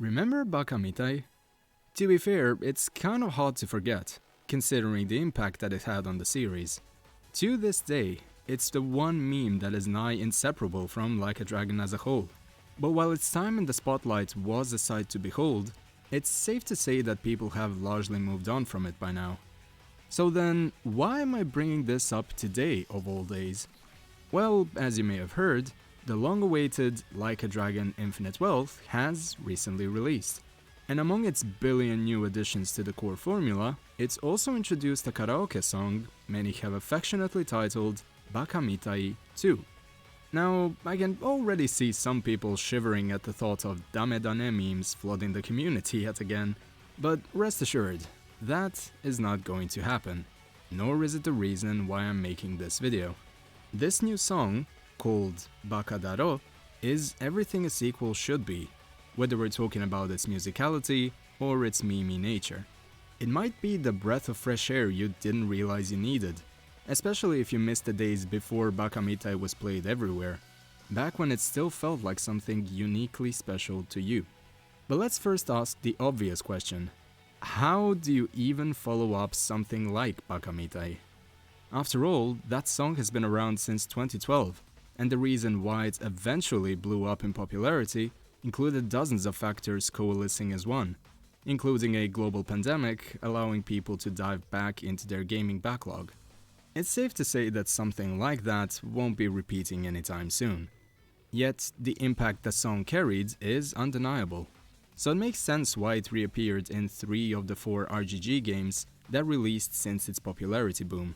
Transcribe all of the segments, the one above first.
Remember Baka Mitai? To be fair, it's kind of hard to forget, considering the impact that it had on the series. To this day, it's the one meme that is nigh inseparable from Like a Dragon as a whole. But while its time in the spotlight was a sight to behold, it's safe to say that people have largely moved on from it by now. So then, why am I bringing this up today of all days? Well, as you may have heard, the long-awaited Like a Dragon Infinite Wealth has recently released. And among its billion new additions to the core formula, it's also introduced a karaoke song many have affectionately titled Baka Mitai 2. Now, I can already see some people shivering at the thought of dane memes flooding the community yet again, but rest assured, that is not going to happen, nor is it the reason why I'm making this video. This new song, called Baka Darou, is everything a sequel should be, whether we're talking about its musicality or its memey nature. It might be the breath of fresh air you didn't realize you needed, especially if you missed the days before Baka Mitai was played everywhere, back when it still felt like something uniquely special to you. But let's first ask the obvious question: how do you even follow up something like Baka Mitai? After all, that song has been around since 2012, and the reason why it eventually blew up in popularity included dozens of factors coalescing as one, including a global pandemic allowing people to dive back into their gaming backlog. It's safe to say that something like that won't be repeating anytime soon. Yet, the impact the song carried is undeniable, so it makes sense why it reappeared in 3 of the 4 RGG games that released since its popularity boom.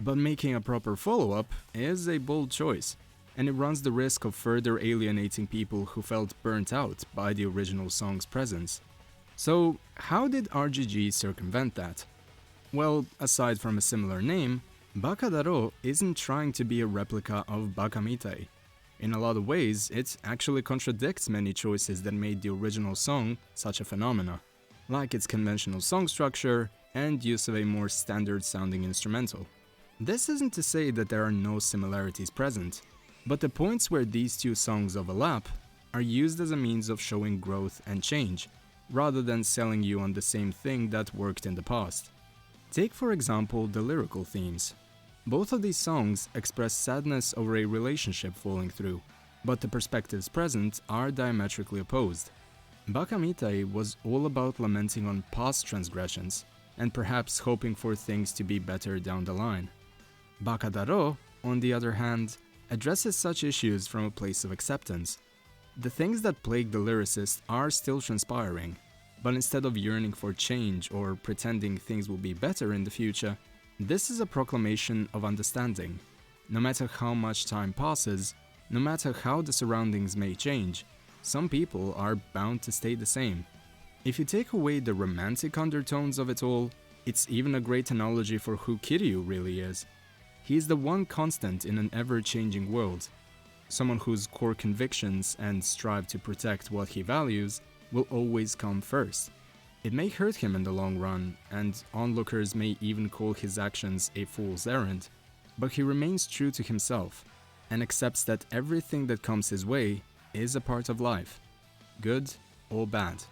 But making a proper follow-up is a bold choice, and it runs the risk of further alienating people who felt burnt out by the original song's presence. So, how did RGG circumvent that? Well, aside from a similar name, Baka Darou isn't trying to be a replica of Baka Mitai. In a lot of ways, it actually contradicts many choices that made the original song such a phenomena, like its conventional song structure and use of a more standard-sounding instrumental. This isn't to say that there are no similarities present, but the points where these two songs overlap are used as a means of showing growth and change, rather than selling you on the same thing that worked in the past. Take for example the lyrical themes. Both of these songs express sadness over a relationship falling through, but the perspectives present are diametrically opposed. Baka Mitai was all about lamenting on past transgressions, and perhaps hoping for things to be better down the line. Baka Darou, on the other hand, addresses such issues from a place of acceptance. The things that plague the lyricist are still transpiring, but instead of yearning for change or pretending things will be better in the future, this is a proclamation of understanding. No matter how much time passes, no matter how the surroundings may change, some people are bound to stay the same. If you take away the romantic undertones of it all, it's even a great analogy for who Kiryu really is. He's the one constant in an ever-changing world, someone whose core convictions and strive to protect what he values will always come first. It may hurt him in the long run, and onlookers may even call his actions a fool's errand, but he remains true to himself and accepts that everything that comes his way is a part of life, good or bad.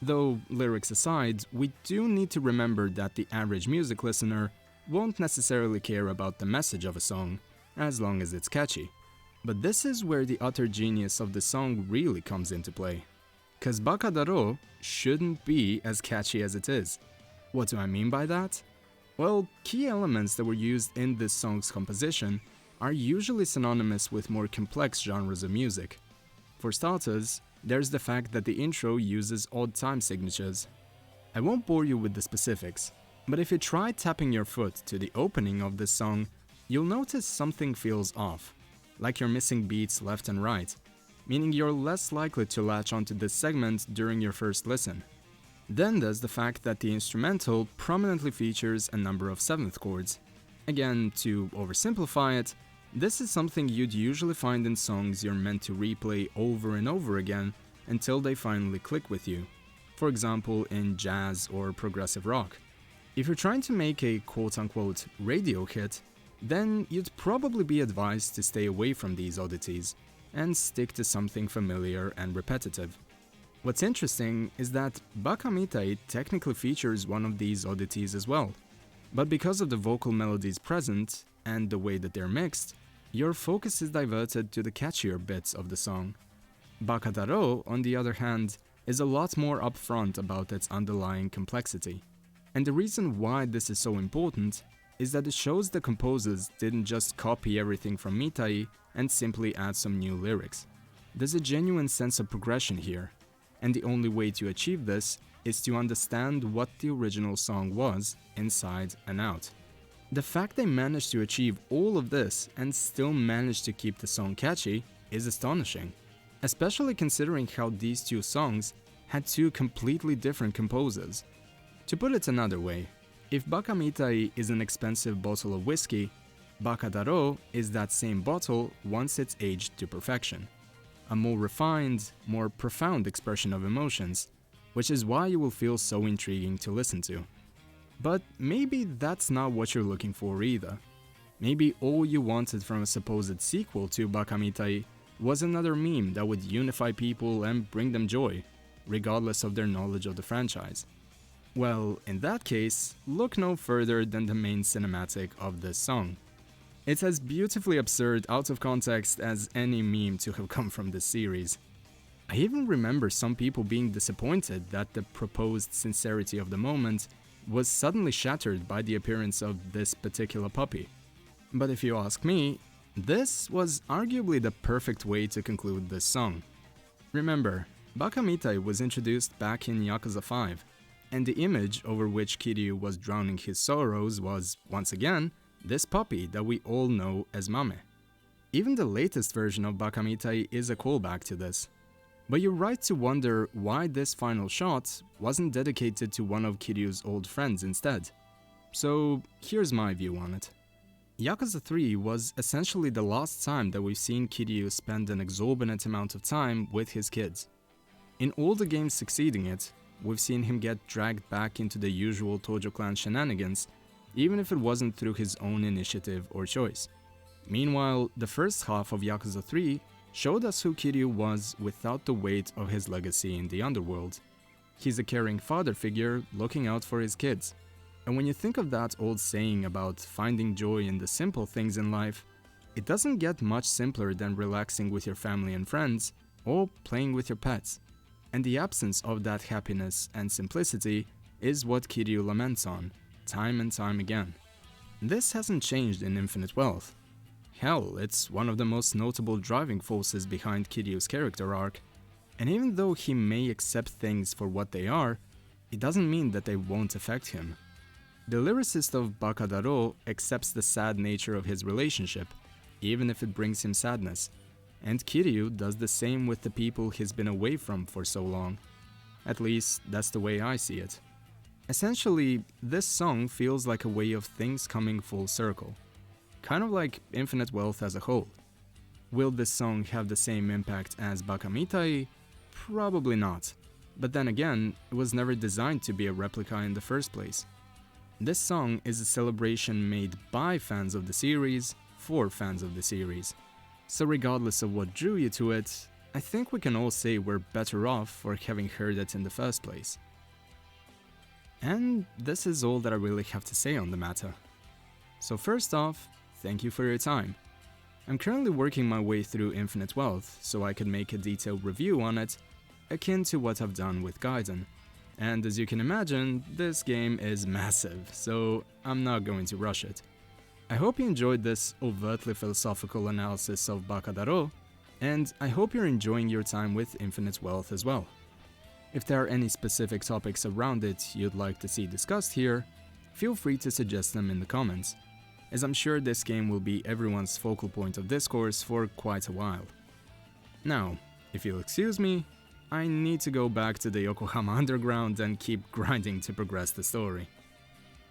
Though, lyrics aside, we do need to remember that the average music listener won't necessarily care about the message of a song, as long as it's catchy. But this is where the utter genius of the song really comes into play. Cause Baka Darou shouldn't be as catchy as it is. What do I mean by that? Well, key elements that were used in this song's composition are usually synonymous with more complex genres of music. For starters, there's the fact that the intro uses odd time signatures. I won't bore you with the specifics, but if you try tapping your foot to the opening of this song, you'll notice something feels off, like you're missing beats left and right, meaning you're less likely to latch onto this segment during your first listen. Then there's the fact that the instrumental prominently features a number of 7th chords. Again, to oversimplify it, this is something you'd usually find in songs you're meant to replay over and over again until they finally click with you, for example in jazz or progressive rock. If you're trying to make a quote-unquote radio hit, then you'd probably be advised to stay away from these oddities and stick to something familiar and repetitive. What's interesting is that Baka Mitai technically features one of these oddities as well, but because of the vocal melodies present and the way that they're mixed, your focus is diverted to the catchier bits of the song. Baka Darou, on the other hand, is a lot more upfront about its underlying complexity. And the reason why this is so important is that it shows the composers didn't just copy everything from Mitai and simply add some new lyrics. There's a genuine sense of progression here, and the only way to achieve this is to understand what the original song was inside and out. The fact they managed to achieve all of this and still managed to keep the song catchy is astonishing, especially considering how these two songs had two completely different composers. To put it another way, if Baka Mitai is an expensive bottle of whiskey, Baka Darou is that same bottle once it's aged to perfection. A more refined, more profound expression of emotions, which is why you will feel so intriguing to listen to. But maybe that's not what you're looking for either. Maybe all you wanted from a supposed sequel to Baka Mitai was another meme that would unify people and bring them joy, regardless of their knowledge of the franchise. Well, in that case, look no further than the main cinematic of this song. It's as beautifully absurd out of context as any meme to have come from this series. I even remember some people being disappointed that the proposed sincerity of the moment was suddenly shattered by the appearance of this particular puppy. But if you ask me, this was arguably the perfect way to conclude this song. Remember, Baka Mitai was introduced back in Yakuza 5, and the image over which Kiryu was drowning his sorrows was, once again, this puppy that we all know as Memey. Even the latest version of Baka Mitai is a callback to this. But you're right to wonder why this final shot wasn't dedicated to one of Kiryu's old friends instead. So here's my view on it. Yakuza 3 was essentially the last time that we've seen Kiryu spend an exorbitant amount of time with his kids. In all the games succeeding it, we've seen him get dragged back into the usual Tojo clan shenanigans, even if it wasn't through his own initiative or choice. Meanwhile, the first half of Yakuza 3 showed us who Kiryu was without the weight of his legacy in the underworld. He's a caring father figure looking out for his kids. And when you think of that old saying about finding joy in the simple things in life, it doesn't get much simpler than relaxing with your family and friends or playing with your pets. And the absence of that happiness and simplicity is what Kiryu laments on, time and time again. This hasn't changed in Infinite Wealth. Hell, it's one of the most notable driving forces behind Kiryu's character arc, and even though he may accept things for what they are, it doesn't mean that they won't affect him. The lyricist of Baka Darou accepts the sad nature of his relationship, even if it brings him sadness, and Kiryu does the same with the people he's been away from for so long. At least, that's the way I see it. Essentially, this song feels like a way of things coming full circle. Kind of like Infinite Wealth as a whole. Will this song have the same impact as Baka Mitai? Probably not. But then again, it was never designed to be a replica in the first place. This song is a celebration made by fans of the series, for fans of the series. So regardless of what drew you to it, I think we can all say we're better off for having heard it in the first place. And this is all that I really have to say on the matter. So first off, thank you for your time. I'm currently working my way through Infinite Wealth so I can make a detailed review on it, akin to what I've done with Gaiden. And as you can imagine, this game is massive, so I'm not going to rush it. I hope you enjoyed this overtly philosophical analysis of Baka Darou, and I hope you're enjoying your time with Infinite Wealth as well. If there are any specific topics around it you'd like to see discussed here, feel free to suggest them in the comments, as I'm sure this game will be everyone's focal point of discourse for quite a while. Now, if you'll excuse me, I need to go back to the Yokohama Underground and keep grinding to progress the story.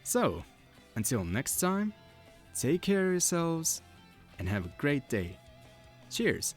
So, until next time, take care of yourselves and have a great day. Cheers!